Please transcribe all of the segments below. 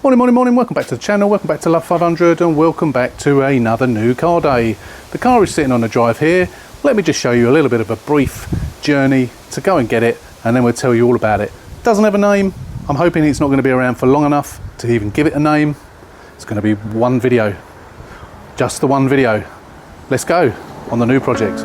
Morning, welcome back to the channel, welcome back to Love 500 and welcome back to another new car day. The car is sitting on the drive here. Let me just show you a little bit of a brief journey to go and get it and then we'll tell you all about it. Doesn't have a name. I'm hoping it's not going to be around for long enough to even give it a name. It's going to be one video, just the one video. Let's go on the new project.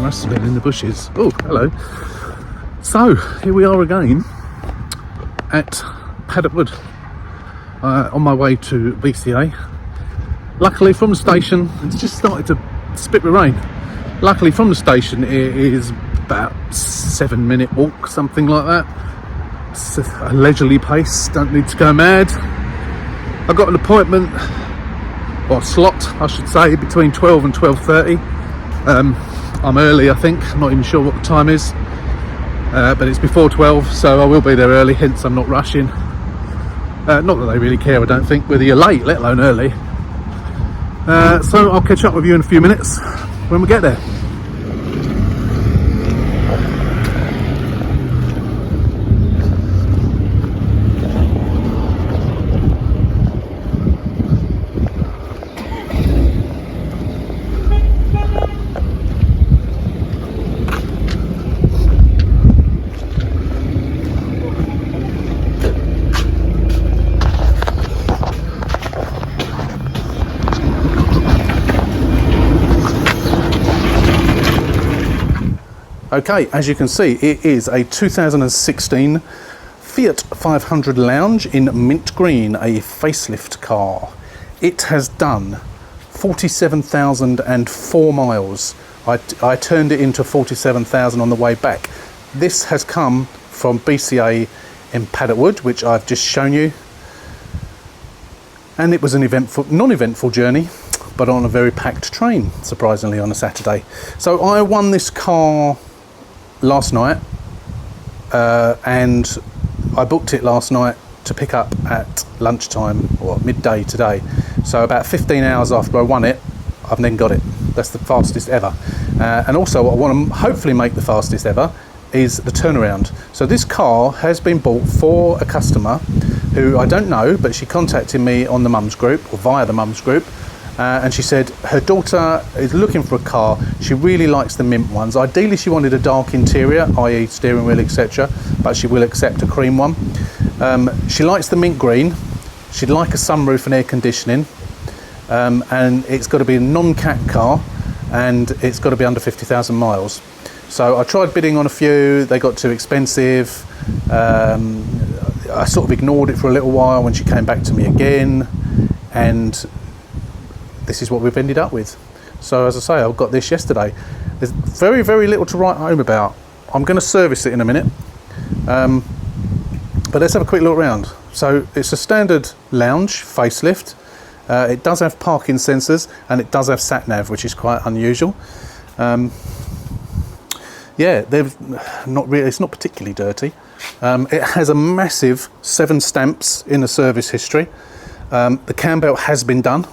Rustling in the bushes. Oh, hello. So here we are again at Paddock Wood, on my way to BCA. Luckily from the station, it's just started to spit with rain. Luckily from the station it is about 7-minute walk, something like that. It's a leisurely pace, don't need to go mad. I got an appointment, or slot I should say, between 12 and 12:30. I'm early, I think. I'm not even sure what the time is, but it's before 12, so I will be there early, hence I'm not rushing. Not that they really care, I don't think, whether you're late, let alone early. So I'll catch up with you in a few minutes when we get there. Okay, as you can see, it is a 2016 Fiat 500 Lounge in mint green, a facelift car. It has done 47,004 miles. I turned it into 47,000 on the way back. This has come from BCA in Paddock Wood, which I've just shown you. And it was an non-eventful journey, but on a very packed train, surprisingly, on a Saturday. So I won this car last night, and I booked it last night to pick up at lunchtime or midday today. So about 15 hours after I won it, I've then got it. That's the fastest ever. And also what I want to hopefully make the fastest ever is the turnaround. So this car has been bought for a customer who I don't know, but she contacted me on the mums group or via the mums group. And she said her daughter is looking for a car. She really likes the mint ones. Ideally she wanted a dark interior, i.e. steering wheel, etc., but she will accept a cream one. She likes the mint green. She'd like a sunroof and air conditioning, and it's got to be a non-cat car, and it's got to be under 50,000 miles. So I tried bidding on a few, they got too expensive. I sort of ignored it for a little while when she came back to me again, and this is what we've ended up with. So as I say, I got this yesterday. There's very, very little to write home about. I'm going to service it in a minute, but let's have a quick look around. So it's a standard lounge facelift. It does have parking sensors and it does have sat nav, which is quite unusual. Yeah, they've not really. It's not particularly dirty. It has a massive 7 stamps in the service history. The cam belt has been done.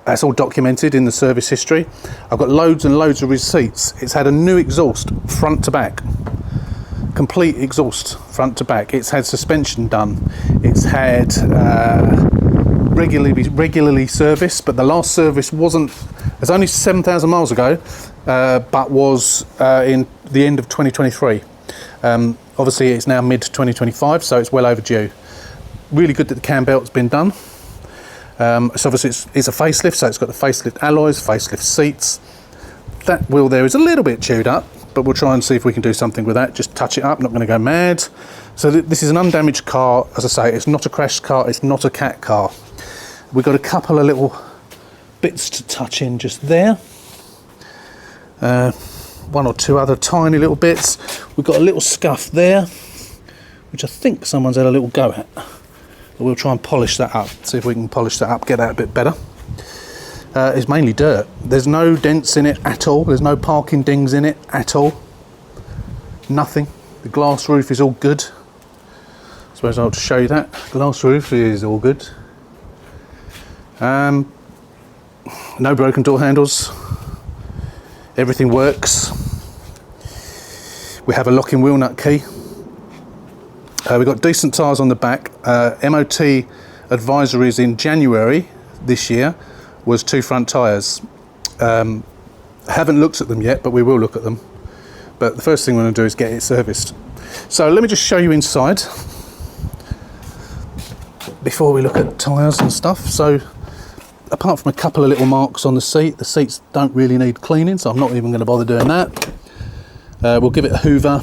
That's all documented in the service history. I've got loads and loads of receipts. It's had a new exhaust front to back. Complete exhaust front to back. It's had suspension done. It's had regularly serviced, but the last service wasn't, it's only 7,000 miles ago, but was in the end of 2023. Obviously it's now mid 2025, so it's well overdue. Really good that the cam belt's been done. So obviously it's a facelift, so it's got the facelift alloys, facelift seats. That wheel there is a little bit chewed up, but we'll try and see if we can do something with that. Just touch it up, not going to go mad. So this is an undamaged car. As I say, it's not a crashed car, it's not a cat car. We've got a couple of little bits to touch in just there. One or two other tiny little bits. We've got a little scuff there, which I think someone's had a little go at. But we'll try and polish that up, see if we can polish that up, get that a bit better. It's mainly dirt. There's no dents in it at all. There's no parking dings in it at all. Nothing. The glass roof is all good. I suppose I'll just show you that. Glass roof is all good. No broken door handles. Everything works. We have a locking wheel nut key. We've got decent tyres on the back. MOT advisories in January this year was 2 front tyres. Haven't looked at them yet, but we will look at them. But the first thing we're going to do is get it serviced. So let me just show you inside before we look at tyres and stuff. So apart from a couple of little marks on the seats don't really need cleaning, so I'm not even going to bother doing that. We'll give it a hoover.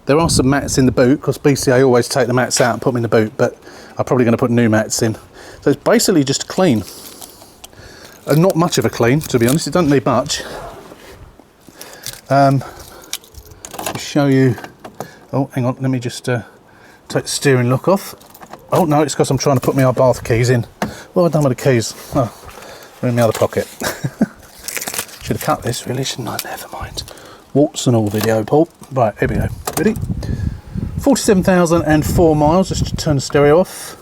There are some mats in the boot, because BCA always take the mats out and put them in the boot, but I'm probably going to put new mats in. So it's basically just clean. Not much of a clean, to be honest. It doesn't need much. Show you. Oh, hang on. Let me just take the steering lock off. Oh no, it's because I'm trying to put my bath keys in. What have I done with the keys? Oh, they're in my other pocket. Should have cut this, really, shouldn't I? Never mind. Warts and all video, Paul. Right, here we go. Ready? 47,004 miles. Just to turn the stereo off.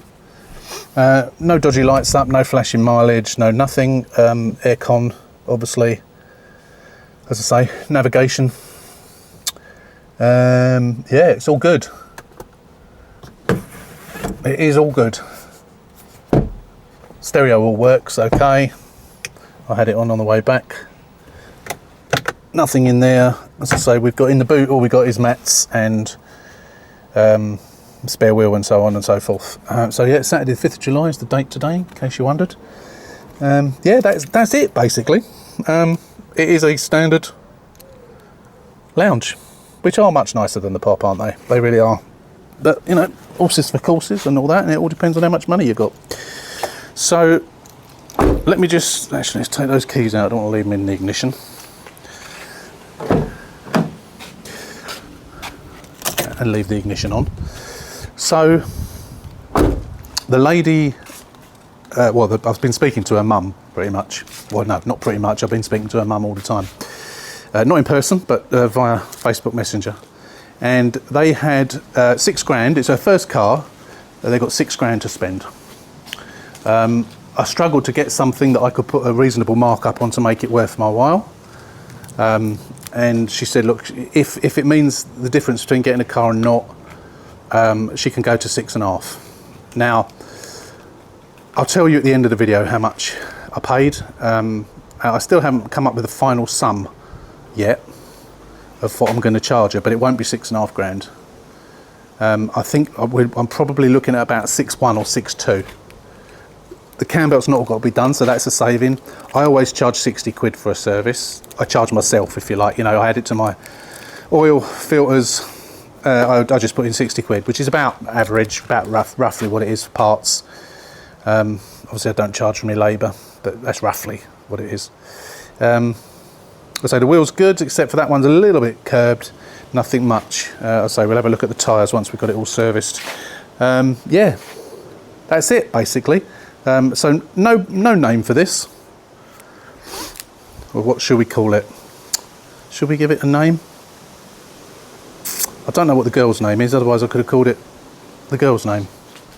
No dodgy lights up, no flashing mileage, no nothing. Aircon, obviously. As I say, navigation. Yeah, it's all good. It is all good. Stereo all works okay. I had it on the way back. Nothing in there. As I say, we've got in the boot, all we got is mats and spare wheel and so on and so forth. So yeah, Saturday the 5th of July is the date today, in case you wondered. Yeah, that's it basically. It is a standard lounge, which are much nicer than the Pop, aren't they? They really are. But you know, horses for courses and all that, and it all depends on how much money you've got. So let me just, actually, let's take those keys out. I don't want to leave them in the ignition. And leave the ignition on. So the lady, I've been speaking to her mum pretty much. Well, no, not pretty much. I've been speaking to her mum all the time. Not in person, but via Facebook Messenger. And they had £6,000. It's her first car. They got £6,000 to spend. I struggled to get something that I could put a reasonable markup on to make it worth my while. And she said, look, if it means the difference between getting a car and not, she can go to 6.5. Now, I'll tell you at the end of the video how much I paid. I still haven't come up with a final sum yet of what I'm going to charge her, but it won't be £6,500. I think I'm probably looking at about 6.1 or 6.2. The cam belt's not got to be done, so that's a saving. I always charge 60 quid for a service. I charge myself, if you like. You know, I add it to my oil filters. I just put in 60 quid, which is about average, about roughly what it is for parts. Obviously, I don't charge for my labour, but that's roughly what it is. I say the wheel's good, except for that one's a little bit curbed. Nothing much. I say we'll have a look at the tyres once we've got it all serviced. Yeah, that's it basically. So no name for this. Well, what should we call it? Should we give it a name? I don't know what the girl's name is, otherwise I could have called it the girl's name,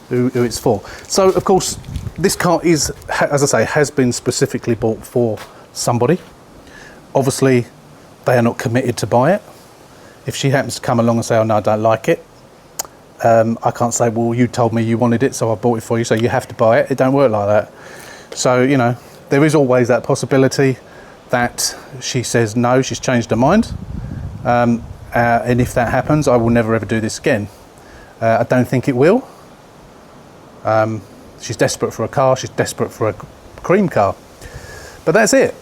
who it's for. So of course this car is, as I say, has been specifically bought for somebody. Obviously they are not committed to buy it. If she happens to come along and say, oh no, I don't like it, I can't say, well, you told me you wanted it, so I bought it for you, so you have to buy it. It don't work like that. So, you know, there is always that possibility that she says no, she's changed her mind. And if that happens, I will never ever do this again. I don't think it will. She's desperate for a car, she's desperate for a cream car. But that's it.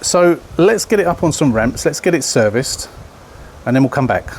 So let's get it up on some ramps, let's get it serviced, and then we'll come back.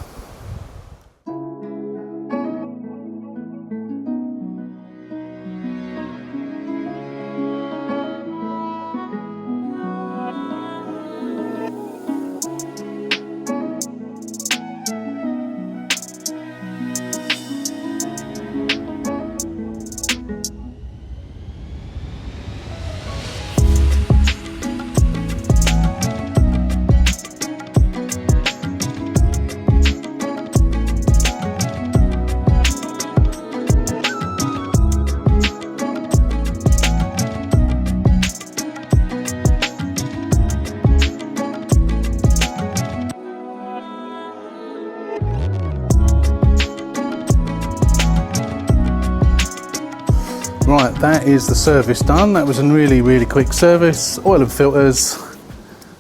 Right, that is the service done. That was a really quick service. Oil and filters.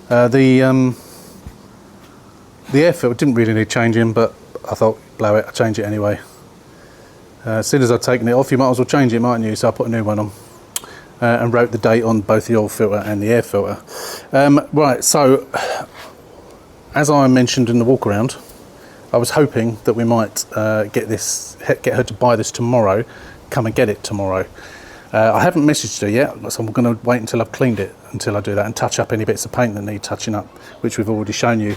The air filter didn't really need changing, but I thought, blow it, I'll change it anyway. As soon as I'd taken it off, you might as well change it, mightn't you? So I put a new one on and wrote the date on both the oil filter and the air filter. Right, so as I mentioned in the walk around, I was hoping that we might get her to buy this tomorrow, come and get it tomorrow. I haven't messaged her yet, so I'm going to wait until I've cleaned it until I do that and touch up any bits of paint that need touching up, which we've already shown you.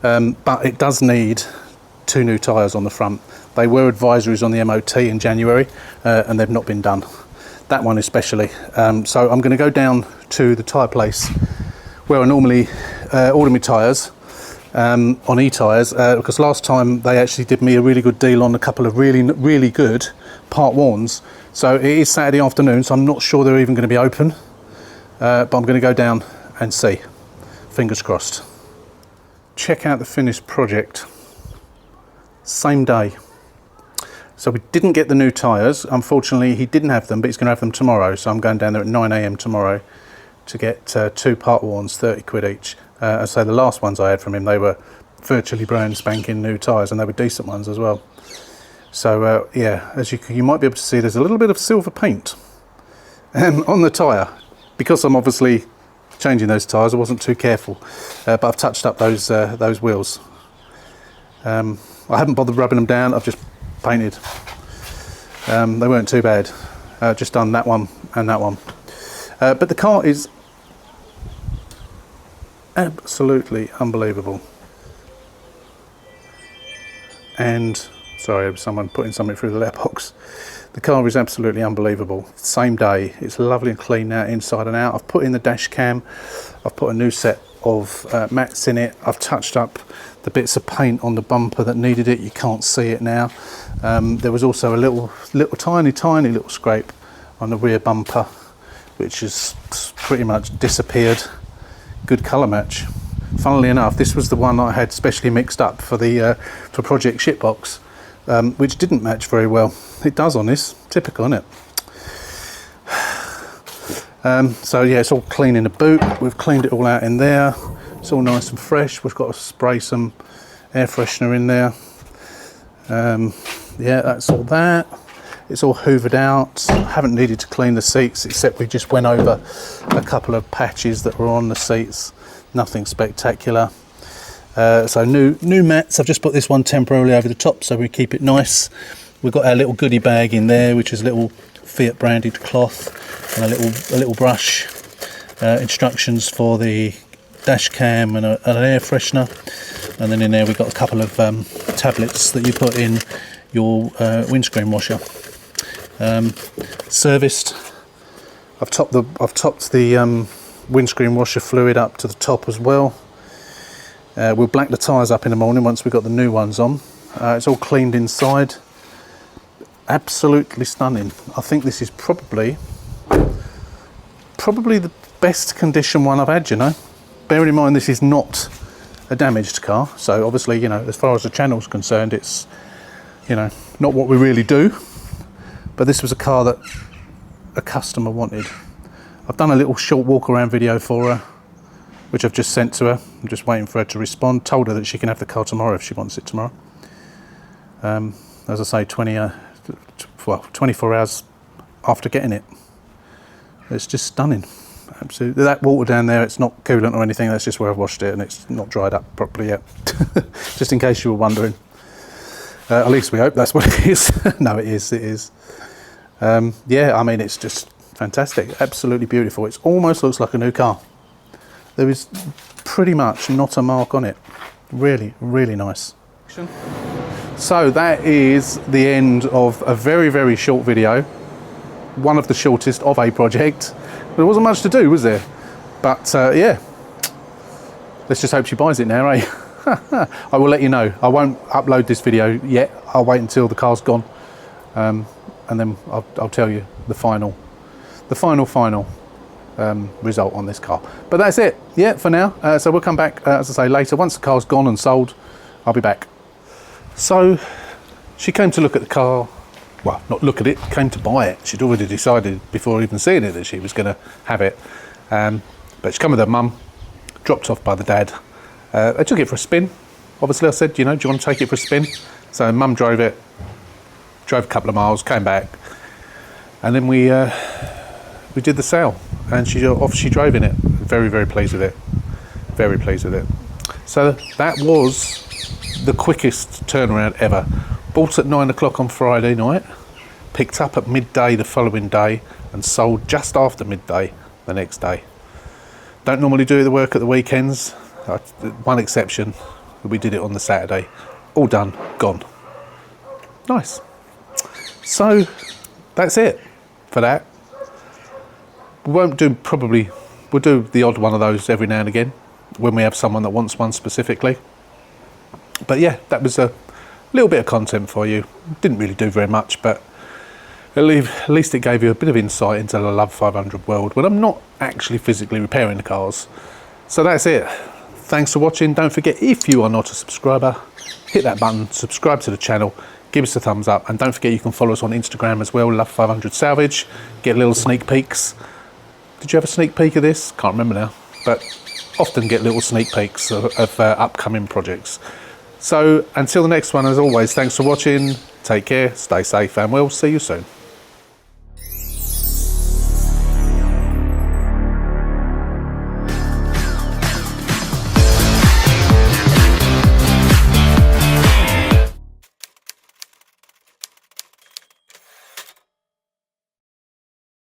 But it does need 2 new tyres on the front. They were advisories on the MOT in January and they've not been done. That one especially. So I'm going to go down to the tyre place where I normally order my tyres on e-tyres, because last time they actually did me a really good deal on a couple of really good part warns. So it is Saturday afternoon, so I'm not sure they're even going to be open, but I'm going to go down and see. Fingers crossed. Check out the finished project. Same day. So we didn't get the new tyres. Unfortunately, he didn't have them, but he's going to have them tomorrow. So I'm going down there at 9 AM tomorrow to get 2 part warns, 30 quid each. So the last ones I had from him, they were virtually brand spanking new tyres, and they were decent ones as well. So yeah, as you might be able to see, there's a little bit of silver paint on the tyre. Because I'm obviously changing those tyres, I wasn't too careful, but I've touched up those wheels. I haven't bothered rubbing them down, I've just painted. They weren't too bad. Just done that one and that one. But the car is absolutely unbelievable. And sorry, someone putting something through the letterbox. The car is absolutely unbelievable. Same day, it's lovely and clean now inside and out. I've put in the dash cam, I've put a new set of mats in it, I've touched up the bits of paint on the bumper that needed it. You can't see it now. There was also a little tiny little scrape on the rear bumper, which has pretty much disappeared. Good colour match. Funnily enough, this was the one I had specially mixed up for the for Project Shitbox, which didn't match very well. It does on this, typical, isn't it? So yeah, it's all clean in the boot. We've cleaned it all out in there. It's all nice and fresh. We've got to spray some air freshener in there. Yeah, that's all that. It's all hoovered out. Haven't needed to clean the seats, except we just went over a couple of patches that were on the seats. Nothing spectacular. So new mats. I've just put this one temporarily over the top so we keep it nice. We've got our little goodie bag in there, which is a little Fiat branded cloth and a little brush. Instructions for the dash cam and an air freshener. And then in there we've got a couple of tablets that you put in your windscreen washer. Serviced. I've topped the windscreen washer fluid up to the top as well. We'll black the tyres up in the morning once we've got the new ones on. It's all cleaned inside. Absolutely stunning. I think this is probably the best condition one I've had, you know. Bearing in mind this is not a damaged car, so obviously, you know, as far as the channel's concerned, it's, you know, not what we really do. But this was a car that a customer wanted. I've done a little short walk around video for her, which I've just sent to her. I'm just waiting for her to respond. Told her that she can have the car tomorrow if she wants it tomorrow. As I say, 24 hours after getting it. It's just stunning. Absolutely. That water down there, it's not coolant or anything. That's just where I've washed it, and it's not dried up properly yet. Just in case you were wondering. At least we hope that's what it is. No, it is. It is. Yeah, I mean, it's just fantastic. Absolutely beautiful. It almost looks like a new car. There is pretty much not a mark on it. Really, really nice. So that is the end of a very, very short video. One of the shortest of a project. There wasn't much to do, was there? But yeah, let's just hope she buys it now, eh? I will let you know. I won't upload this video yet. I'll wait until the car's gone, and then I'll tell you the final result on this car. But that's it. Yeah, for now. So we'll come back, as I say, later. Once the car's gone and sold, I'll be back. So she came to look at the car. Well, not look at it, came to buy it. She'd already decided before even seeing it that she was going to have it. But she came with her mum, dropped off by the dad. I took it for a spin. Obviously I said, you know, do you want to take it for a spin? So mum drove it, drove a couple of miles, came back. And then we did the sale. And she drove in it. Very, very pleased with it. Very pleased with it. So that was the quickest turnaround ever. Bought at 9 o'clock on Friday night, picked up at midday the following day, and sold just after midday the next day. Don't normally do the work at the weekends. One exception, we did it on the Saturday. All done, gone. Nice. So that's it for that. We'll do the odd one of those every now and again when we have someone that wants one specifically. But yeah, that was a little bit of content for you. Didn't really do very much, but at least it gave you a bit of insight into the Love 500 world when I'm not actually physically repairing the cars. So that's it. Thanks for watching. Don't forget, if you are not a subscriber, hit that button, subscribe to the channel, give us a thumbs up, and don't forget you can follow us on Instagram as well, Love 500 Salvage. Get little sneak peeks. Did you have a sneak peek of this? Can't remember now, but often get little sneak peeks of upcoming projects. So until the next one, as always, thanks for watching, take care, stay safe, and we'll see you soon.